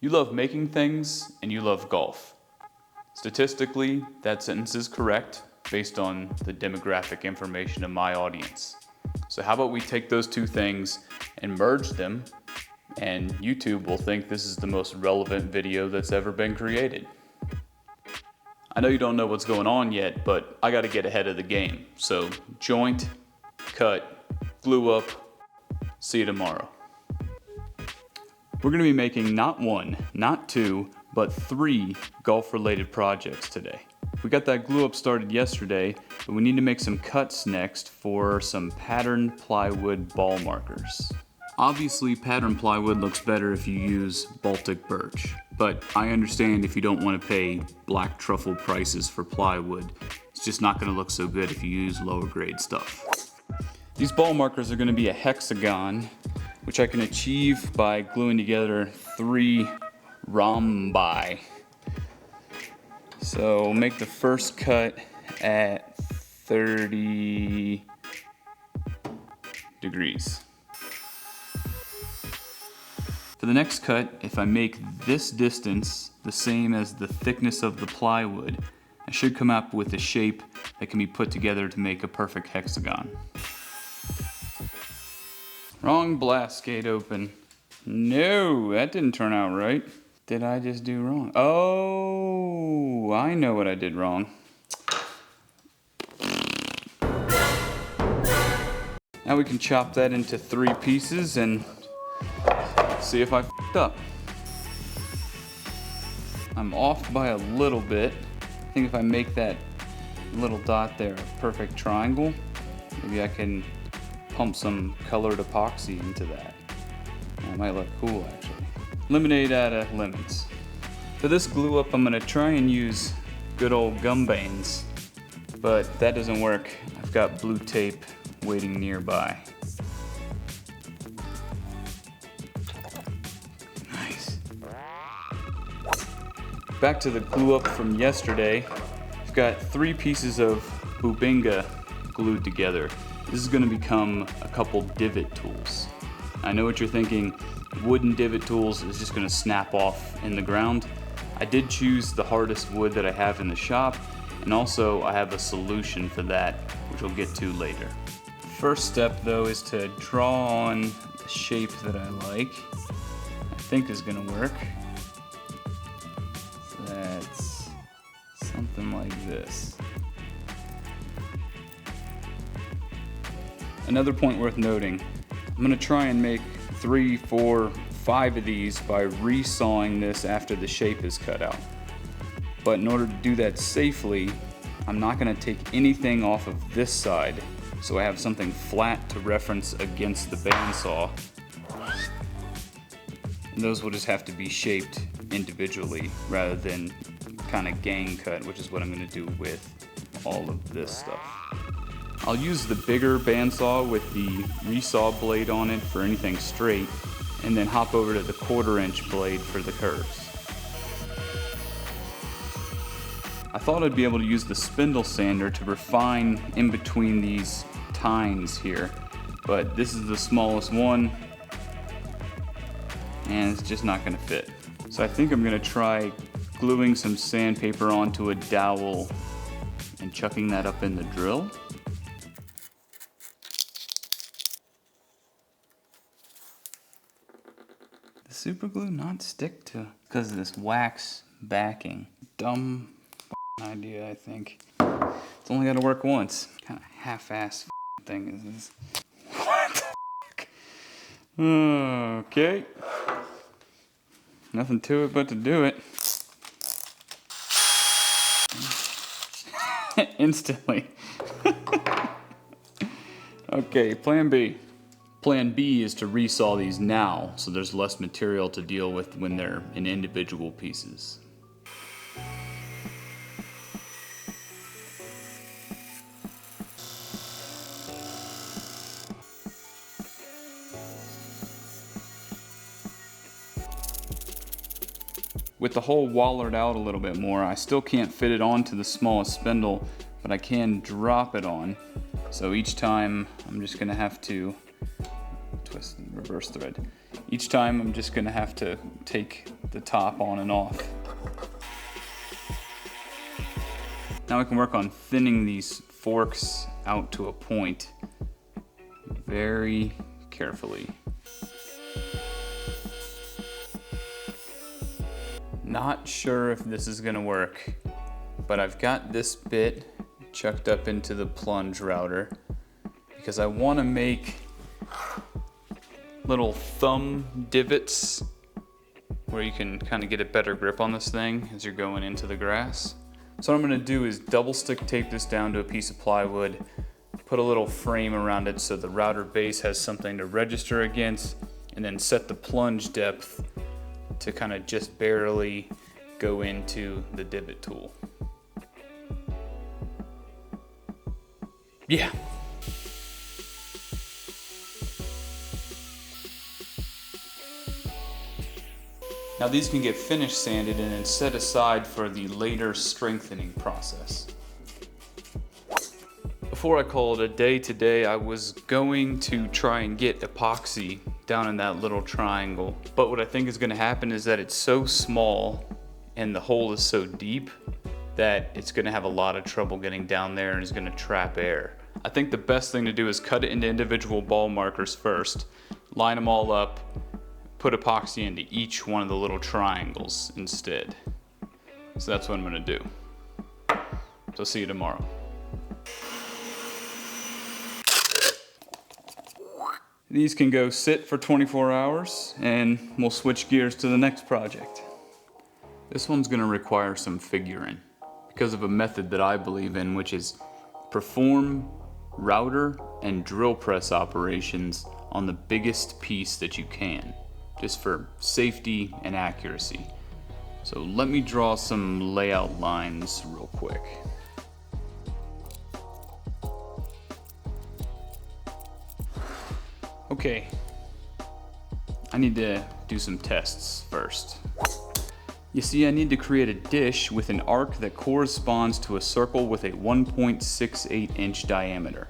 You love making things and you love golf. Statistically, that sentence is correct based on the demographic information of my audience. So how about we take those two things and merge them, and YouTube will think this is the most relevant video that's ever been created. I know you don't know what's going on yet, but I gotta get ahead of the game. So joint, cut, glue up, see you tomorrow. We're gonna be making not one, not two, but 3 golf-related projects today. We got that glue up started yesterday, but we need to make some cuts next for some patterned plywood ball markers. Obviously, patterned plywood looks better if you use Baltic birch, but I understand if you don't want to pay black truffle prices for plywood. It's just not going to look so good if you use lower grade stuff. These ball markers are going to be a hexagon, which I can achieve by gluing together 3 rhombi. So we'll make the first cut at 30 degrees. For the next cut, if I make this distance the same as the thickness of the plywood, I should come up with a shape that can be put together to make a perfect hexagon. Wrong blast gate open. No, that didn't turn out right. Did I just do wrong? Oh, I know what I did wrong. Now we can chop that into 3 pieces and see if I f***ed up. I'm off by a little bit. I think if I make that little dot there a perfect triangle, maybe I can pump some colored epoxy into that. That might look cool actually. Lemonade out of lemons. For this glue up, I'm gonna try and use good old gum bands, but that doesn't work. I've got blue tape waiting nearby. Nice. Back to the glue up from yesterday. I've got 3 pieces of Bubinga glued together. This is gonna become a couple divot tools. I know what you're thinking, wooden divot tools is just gonna snap off in the ground. I did choose the hardest wood that I have in the shop, and also I have a solution for that, which we'll get to later. First step though is to draw on the shape that I like, I think is gonna work. So that's something like this. Another point worth noting, I'm gonna try and make 3, 4, 5 of these by resawing this after the shape is cut out. But in order to do that safely, I'm not gonna take anything off of this side, so I have something flat to reference against the bandsaw. And those will just have to be shaped individually rather than kind of gang cut, which is what I'm gonna do with all of this stuff. I'll use the bigger bandsaw with the resaw blade on it for anything straight, and then hop over to the 1/4" blade for the curves. I thought I'd be able to use the spindle sander to refine in between these tines here, but this is the smallest one, and it's just not gonna fit. So I think I'm gonna try gluing some sandpaper onto a dowel and chucking that up in the drill. Super glue not stick to because of this wax backing. Dumb idea, I think. It's only got to work once. Kind of half-ass thing is this. What the fuck? Okay. Nothing to it but to do it. Instantly. Okay, plan B. Plan B is to resaw these now, so there's less material to deal with when they're in individual pieces. With the hole wallered out a little bit more, I still can't fit it onto the smallest spindle, but I can drop it on. So each time I'm just gonna have to twist and reverse thread. Each time I'm just gonna have to take the top on and off. Now we can work on thinning these forks out to a point very carefully. Not sure if this is gonna work, but I've got this bit chucked up into the plunge router because I want to make little thumb divots where you can kind of get a better grip on this thing as you're going into the grass. So what I'm going to do is double stick tape this down to a piece of plywood, put a little frame around it so the router base has something to register against, and then set the plunge depth to kind of just barely go into the divot tool. Yeah. Now these can get finish sanded and then set aside for the later strengthening process. Before I call it a day today, I was going to try and get epoxy down in that little triangle. But what I think is gonna happen is that it's so small and the hole is so deep that it's gonna have a lot of trouble getting down there and is gonna trap air. I think the best thing to do is cut it into individual ball markers first, line them all up, put epoxy into each one of the little triangles instead. So that's what I'm gonna do. So see you tomorrow. These can go sit for 24 hours and we'll switch gears to the next project. This one's gonna require some figuring because of a method that I believe in, which is perform router and drill press operations on the biggest piece that you can, just for safety and accuracy. So let me draw some layout lines real quick. Okay, I need to do some tests first. You see, I need to create a dish with an arc that corresponds to a circle with a 1.68 inch diameter.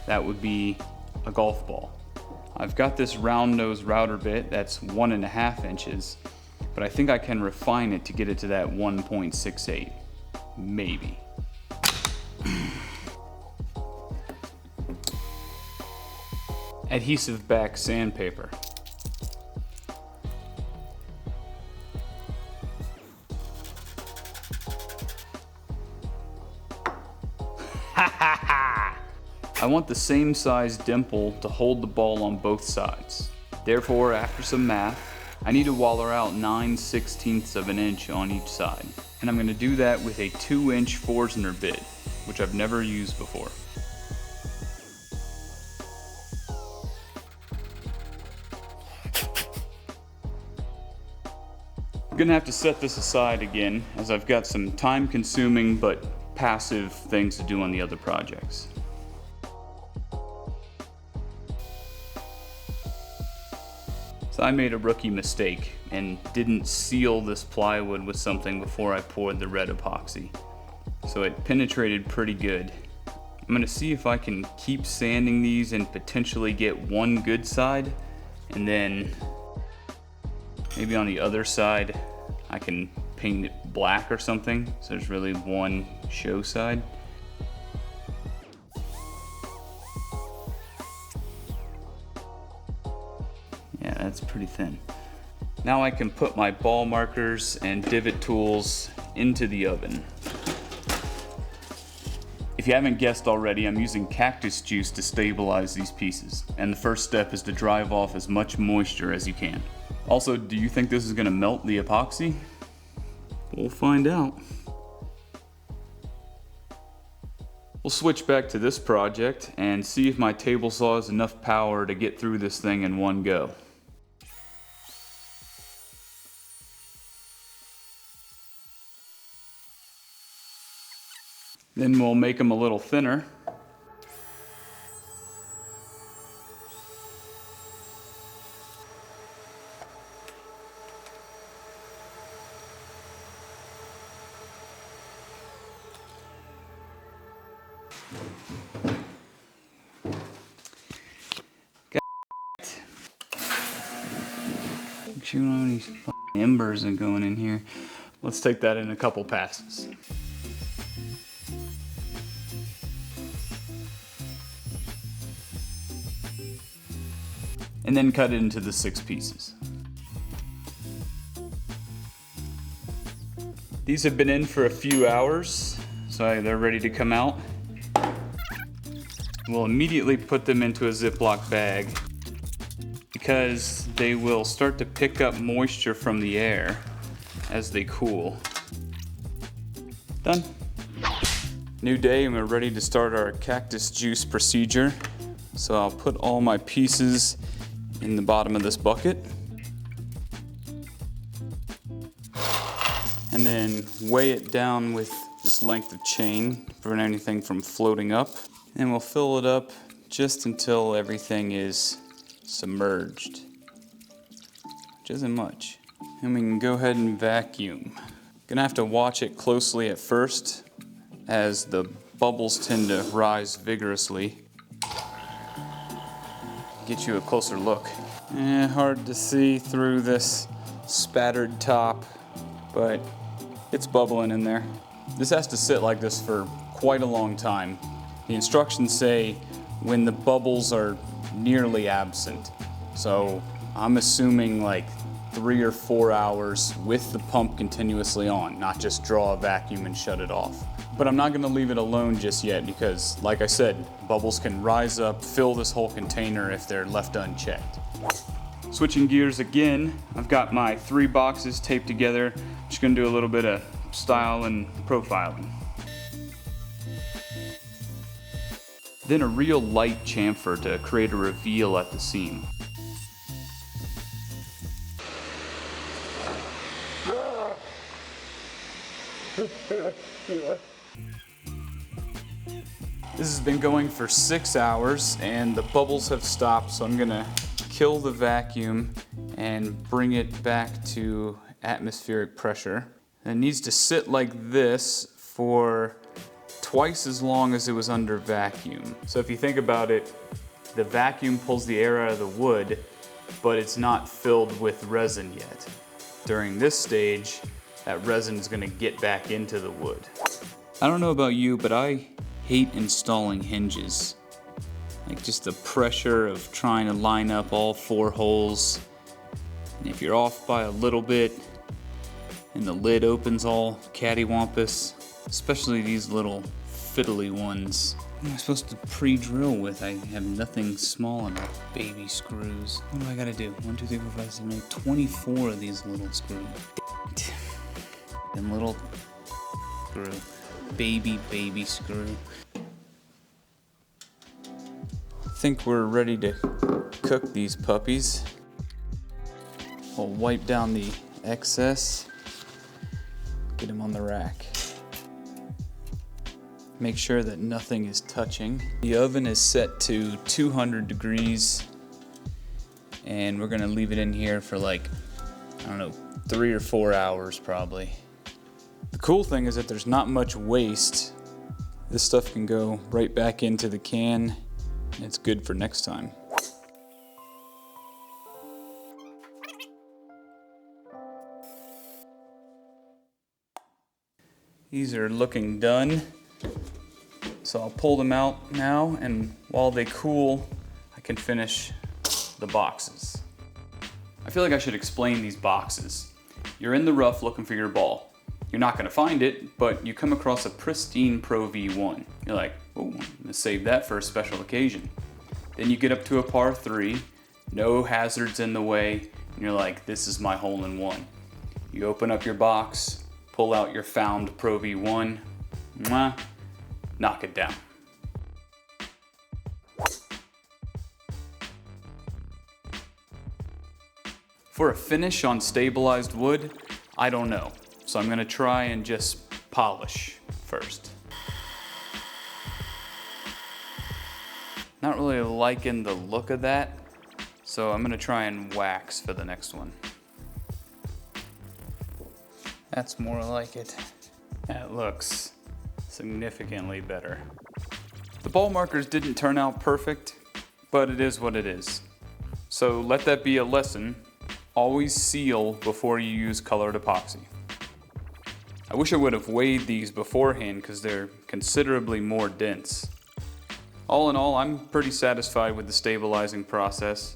That would be a golf ball. I've got this round nose router bit that's 1.5 inches, but I think I can refine it to get it to that 1.68, maybe. Adhesive back sandpaper. I want the same size dimple to hold the ball on both sides. Therefore, after some math, I need to waller out 9/16 of an inch on each side. And I'm going to do that with a 2-inch Forstner bit, which I've never used before. I'm going to have to set this aside again, as I've got some time-consuming but passive things to do on the other projects. So I made a rookie mistake and didn't seal this plywood with something before I poured the red epoxy. So it penetrated pretty good. I'm gonna see if I can keep sanding these and potentially get one good side, and then maybe on the other side I can paint it black or something so there's really one show side. Yeah, that's pretty thin. Now I can put my ball markers and divot tools into the oven. If you haven't guessed already, I'm using Cactus Juice to stabilize these pieces, and the first step is to drive off as much moisture as you can. Also, do you think this is going to melt the epoxy? We'll find out. We'll switch back to this project and see if my table saw has enough power to get through this thing in one go. Then we'll make them a little thinner. Chewing on these Embers are going in here. Let's take that in a couple passes. And then cut it into the 6 pieces. These have been in for a few hours, so they're ready to come out. We'll immediately put them into a Ziploc bag because they will start to pick up moisture from the air as they cool. Done. New day and we're ready to start our Cactus Juice procedure. So I'll put all my pieces in the bottom of this bucket. And then weigh it down with this length of chain to prevent anything from floating up. And we'll fill it up just until everything is submerged, which isn't much. And we can go ahead and vacuum. Gonna have to watch it closely at first as the bubbles tend to rise vigorously. Get you a closer look. Hard to see through this spattered top, but it's bubbling in there. This has to sit like this for quite a long time. The instructions say when the bubbles are nearly absent. So I'm assuming like 3 or 4 hours with the pump continuously on, not just draw a vacuum and shut it off. But I'm not gonna leave it alone just yet because, like I said, bubbles can rise up, fill this whole container if they're left unchecked. Switching gears again, I've got my 3 boxes taped together. Just gonna do a little bit of style and profiling. Then a real light chamfer to create a reveal at the seam. This has been going for 6 hours and the bubbles have stopped, so I'm gonna kill the vacuum and bring it back to atmospheric pressure. And it needs to sit like this for twice as long as it was under vacuum. So if you think about it, the vacuum pulls the air out of the wood, but it's not filled with resin yet. During this stage, that resin is gonna get back into the wood. I don't know about you, but I hate installing hinges. Like just the pressure of trying to line up all 4 holes. And if you're off by a little bit and the lid opens all cattywampus, especially these little fiddly ones. What am I supposed to pre-drill with? I have nothing small enough. Baby screws. What do I gotta do? 1, 2, 3, 4, 5, 6, 8, 24 of these little screws. And little screw. Baby screw. I think we're ready to cook these puppies. We'll wipe down the excess. Get them on the rack. Make sure that nothing is touching. The oven is set to 200 degrees and we're gonna leave it in here for like, I don't know, 3 or 4 hours probably. The cool thing is that there's not much waste. This stuff can go right back into the can and it's good for next time. These are looking done. So I'll pull them out now, and while they cool, I can finish the boxes. I feel like I should explain these boxes. You're in the rough looking for your ball. You're not gonna find it, but you come across a pristine Pro V1. You're like, oh, I'm gonna save that for a special occasion. Then you get up to a par 3, no hazards in the way, and you're like, this is my hole-in-one. You open up your box, pull out your found Pro V1, mwah, knock it down. For a finish on stabilized wood, I don't know. So I'm gonna try and just polish first. Not really liking the look of that, so I'm gonna try and wax for the next one. That's more like it. That looks significantly better. The ball markers didn't turn out perfect, but it is what it is. So let that be a lesson. Always seal before you use colored epoxy. I wish I would have weighed these beforehand because they're considerably more dense. All in all, I'm pretty satisfied with the stabilizing process.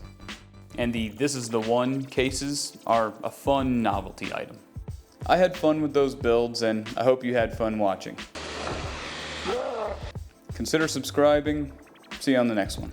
And the "this is the one" cases are a fun novelty item. I had fun with those builds, and I hope you had fun watching. Consider subscribing. See you on the next one.